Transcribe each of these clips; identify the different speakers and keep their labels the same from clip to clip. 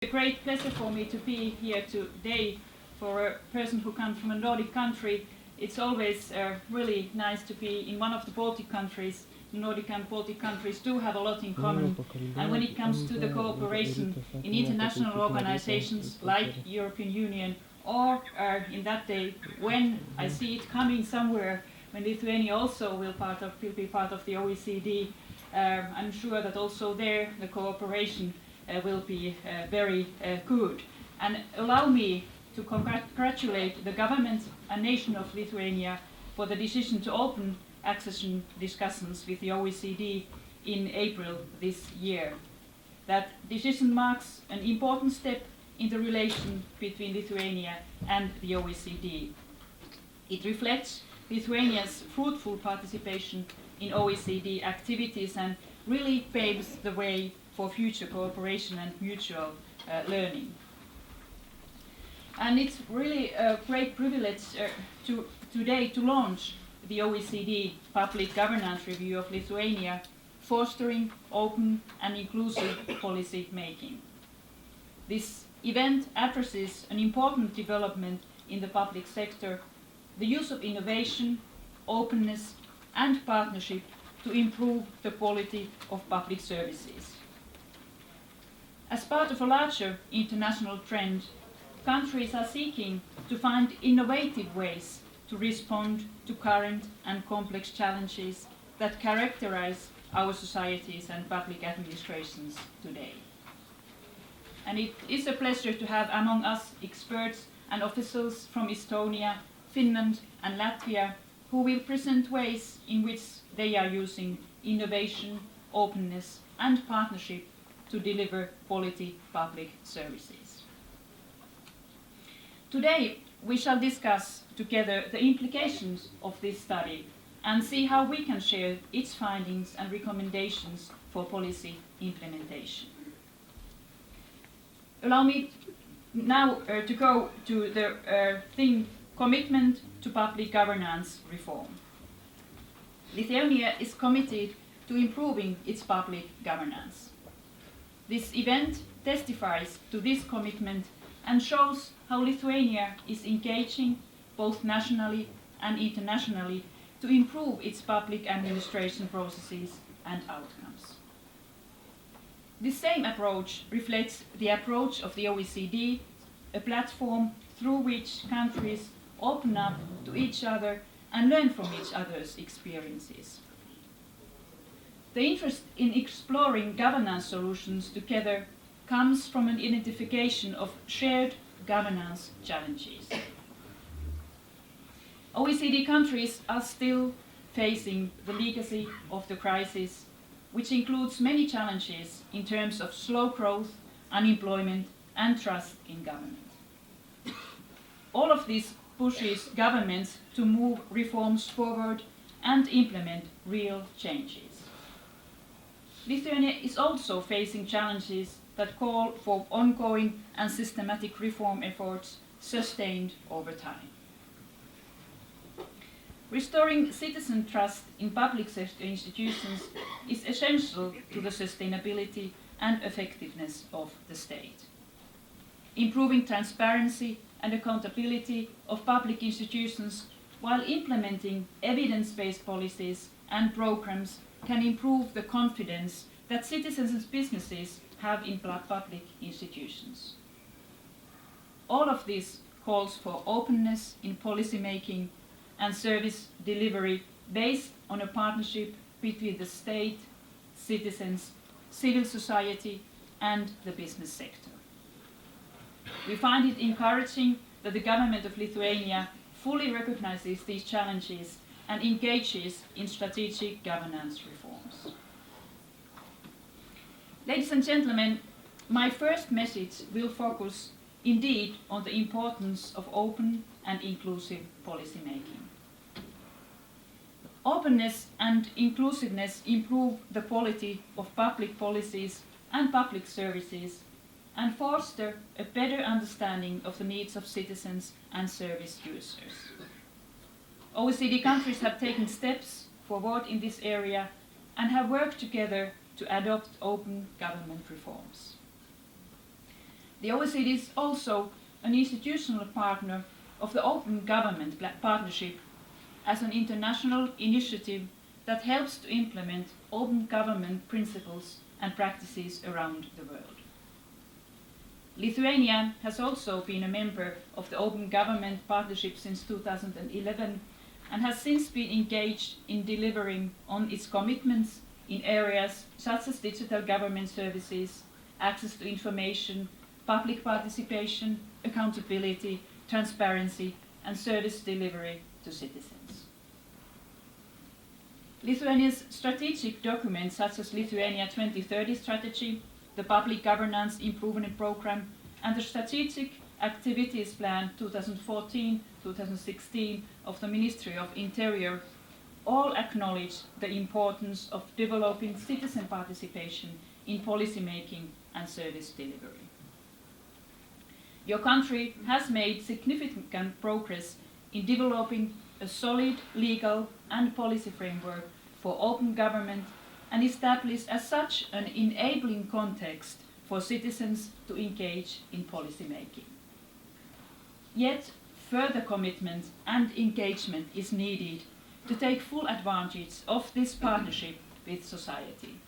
Speaker 1: A great pleasure for me to be here today. For a person who comes from a Nordic country, it's always really nice to be in one of the Baltic countries. The Nordic and Baltic countries do have a lot in common, and when it comes to the cooperation in international organizations like European Union, or in that day when I see it coming somewhere, when Lithuania also will be part of the OECD, I'm sure that also there the cooperation will be very good. And allow me to congratulate the government and nation of Lithuania for the decision to open accession discussions with the OECD in April this year. That decision marks an important step in the relation between Lithuania and the OECD. It reflects Lithuania's fruitful participation in OECD activities and really paves the way for future cooperation and mutual learning. And it's really a great privilege today to launch the OECD Public Governance Review of Lithuania, fostering open and inclusive policy making. This event addresses an important development in the public sector, the use of innovation, openness and partnership to improve the quality of public services. As part of a larger international trend, countries are seeking to find innovative ways to respond to current and complex challenges that characterize our societies and public administrations today. And it is a pleasure to have among us experts and officials from Estonia, Finland and Latvia who will present ways in which they are using innovation, openness and partnership to deliver quality public services. Today we shall discuss together the implications of this study and see how we can share its findings and recommendations for policy implementation. Allow me now to go to the theme commitment to public governance reform. Lithuania is committed to improving its public governance. This event testifies to this commitment and shows how Lithuania is engaging both nationally and internationally to improve its public administration processes and outcomes. This same approach reflects the approach of the OECD, a platform through which countries open up to each other and learn from each other's experiences. The interest in exploring governance solutions together comes from an identification of shared governance challenges. OECD countries are still facing the legacy of the crisis, which includes many challenges in terms of slow growth, unemployment, and trust in government. All of this pushes governments to move reforms forward and implement real changes. Lithuania is also facing challenges that call for ongoing and systematic reform efforts sustained over time. Restoring citizen trust in public sector institutions is essential to the sustainability and effectiveness of the state. Improving transparency and accountability of public institutions while implementing evidence-based policies and programs can improve the confidence that citizens and businesses have in public institutions. All of this calls for openness in policy making and service delivery based on a partnership between the state, citizens, civil society and the business sector. We find it encouraging that the government of Lithuania fully recognizes these challenges and engages in strategic governance reforms. Ladies and gentlemen, my first message will focus indeed on the importance of open and inclusive policy making. Openness and inclusiveness improve the quality of public policies and public services and foster a better understanding of the needs of citizens and service users. OECD countries have taken steps forward in this area and have worked together to adopt open government reforms. The OECD is also an institutional partner of the Open Government Partnership as an international initiative that helps to implement open government principles and practices around the world. Lithuania has also been a member of the Open Government Partnership since 2011 and has since been engaged in delivering on its commitments in areas such as digital government services, access to information, public participation, accountability, transparency, and service delivery to citizens. Lithuania's strategic documents such as Lithuania 2030 strategy, the Public Governance Improvement Programme, and the Strategic Activities Plan 2014-2016 of the Ministry of Interior all acknowledge the importance of developing citizen participation in policy making and service delivery. Your country has made significant progress in developing a solid legal and policy framework for open government and established as such an enabling context for citizens to engage in policy making. Yet further commitment and engagement is needed to take full advantage of this partnership with society.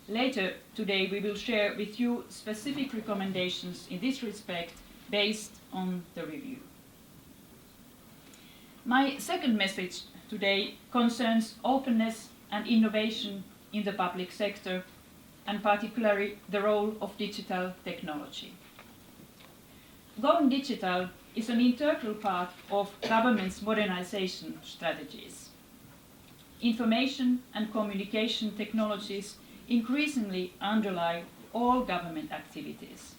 Speaker 1: Later today we will share with you specific recommendations in this respect based on the review. My second message today concerns openness and innovation in the public sector, and particularly the role of digital technology. Going digital is an integral part of government's modernization strategies. Information and communication technologies increasingly underlie all government activities.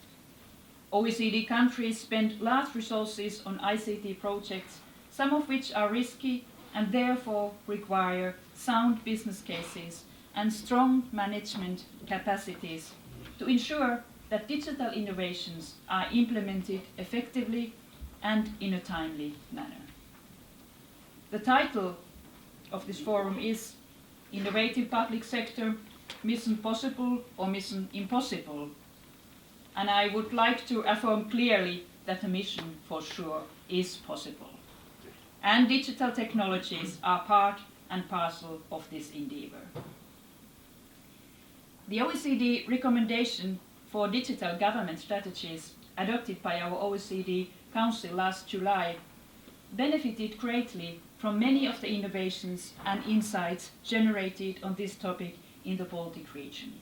Speaker 1: OECD countries spend large resources on ICT projects, some of which are risky and therefore require sound business cases and strong management capacities to ensure that digital innovations are implemented effectively and in a timely manner. The title of this forum is Innovative Public Sector, Mission Possible or Mission Impossible? And I would like to affirm clearly that the mission for sure is possible. And digital technologies are part and parcel of this endeavor. The OECD recommendation for digital government strategies adopted by our OECD Council last July benefited greatly from many of the innovations and insights generated on this topic in the Baltic region.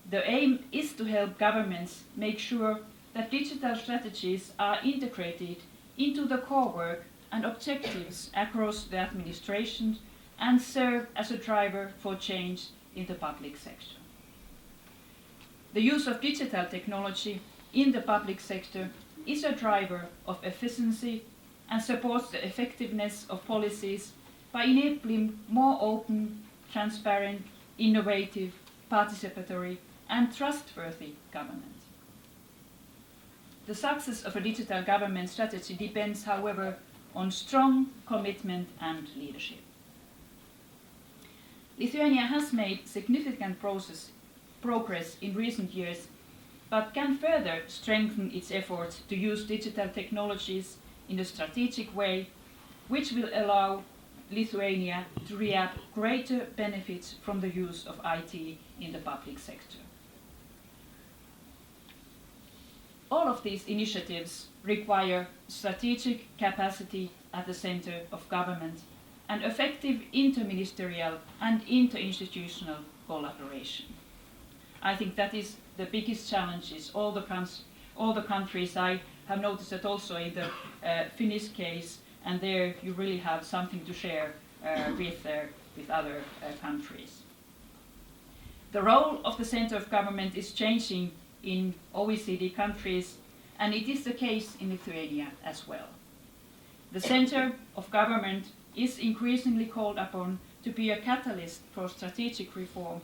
Speaker 1: The aim is to help governments make sure that digital strategies are integrated into the core work and objectives across the administration and serve as a driver for change in the public sector. The use of digital technology in the public sector is a driver of efficiency and supports the effectiveness of policies by enabling more open, transparent, innovative, participatory, and trustworthy government. The success of a digital government strategy depends, however, on strong commitment and leadership. Lithuania has made significant progress in recent years, but can further strengthen its efforts to use digital technologies in a strategic way, which will allow Lithuania to reap greater benefits from the use of IT in the public sector. All of these initiatives require strategic capacity at the center of government and effective interministerial and interinstitutional collaboration. I think that is the biggest challenge. All the countries, I have noticed that also in the Finnish case, and there you really have something to share with other countries. The role of the center of government is changing in OECD countries, and it is the case in Lithuania as well. The center of government is increasingly called upon to be a catalyst for strategic reform,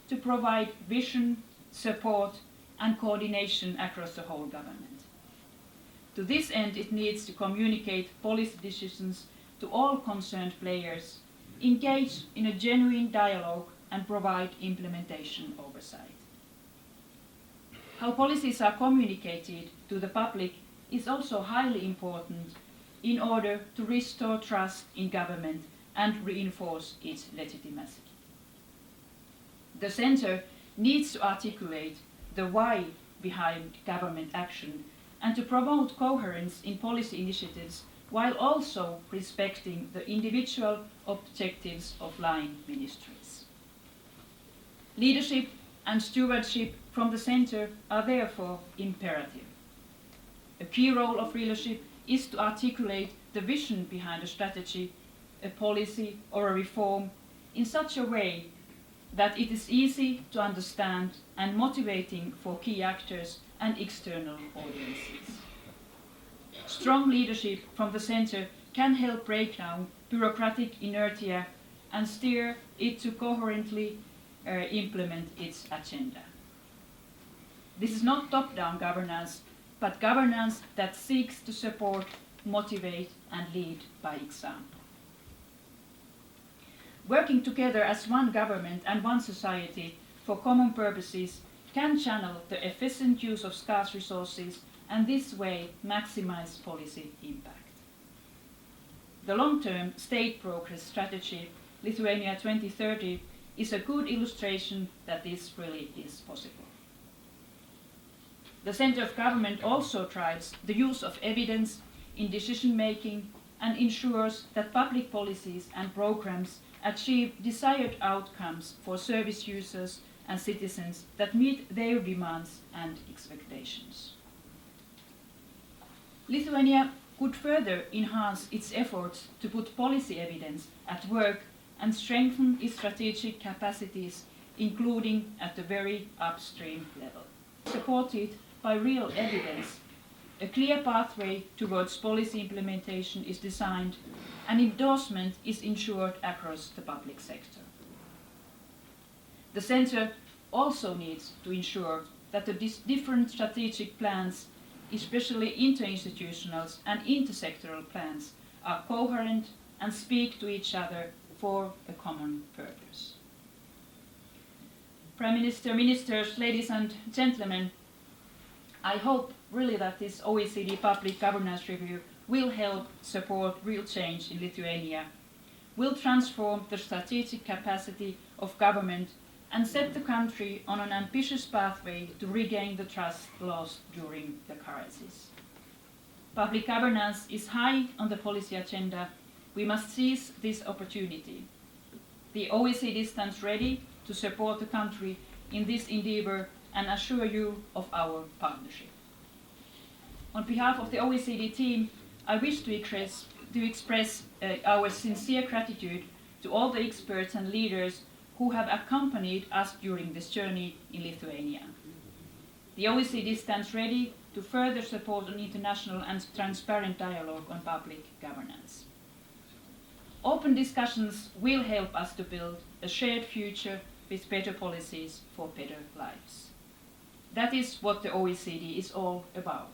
Speaker 1: to provide vision, support, and coordination across the whole government. To this end, it needs to communicate policy decisions to all concerned players, engage in a genuine dialogue, and provide implementation oversight. How policies are communicated to the public is also highly important in order to restore trust in government and reinforce its legitimacy. The Centre needs to articulate the why behind government action and to promote coherence in policy initiatives while also respecting the individual objectives of line ministries. Leadership and stewardship from the Centre are therefore imperative. A key role of leadership is to articulate the vision behind a strategy, a policy or a reform in such a way that it is easy to understand and motivating for key actors and external audiences. Strong leadership from the Centre can help break down bureaucratic inertia and steer it to coherently implement its agenda. This is not top-down governance, but governance that seeks to support, motivate and lead by example. Working together as one government and one society for common purposes can channel the efficient use of scarce resources and this way maximize policy impact. The long-term state progress strategy, Lithuania 2030, is a good illustration that this really is possible. The Centre of Government also drives the use of evidence in decision-making and ensures that public policies and programs achieve desired outcomes for service users and citizens that meet their demands and expectations. Lithuania could further enhance its efforts to put policy evidence at work and strengthen its strategic capacities, including at the very upstream level. Supported by real evidence, a clear pathway towards policy implementation is designed and endorsement is ensured across the public sector. The Centre also needs to ensure that the different strategic plans, especially interinstitutional and intersectoral plans, are coherent and speak to each other for a common purpose. Prime Minister, Ministers, ladies and gentlemen, I hope really that this OECD Public Governance Review will help support real change in Lithuania, will transform the strategic capacity of government and set the country on an ambitious pathway to regain the trust lost during the crisis. Public governance is high on the policy agenda. We must seize this opportunity. The OECD stands ready to support the country in this endeavour and assure you of our partnership. On behalf of the OECD team, I wish to express our sincere gratitude to all the experts and leaders who have accompanied us during this journey in Lithuania. The OECD stands ready to further support an international and transparent dialogue on public governance. Open discussions will help us to build a shared future with better policies for better lives. That is what the OECD is all about.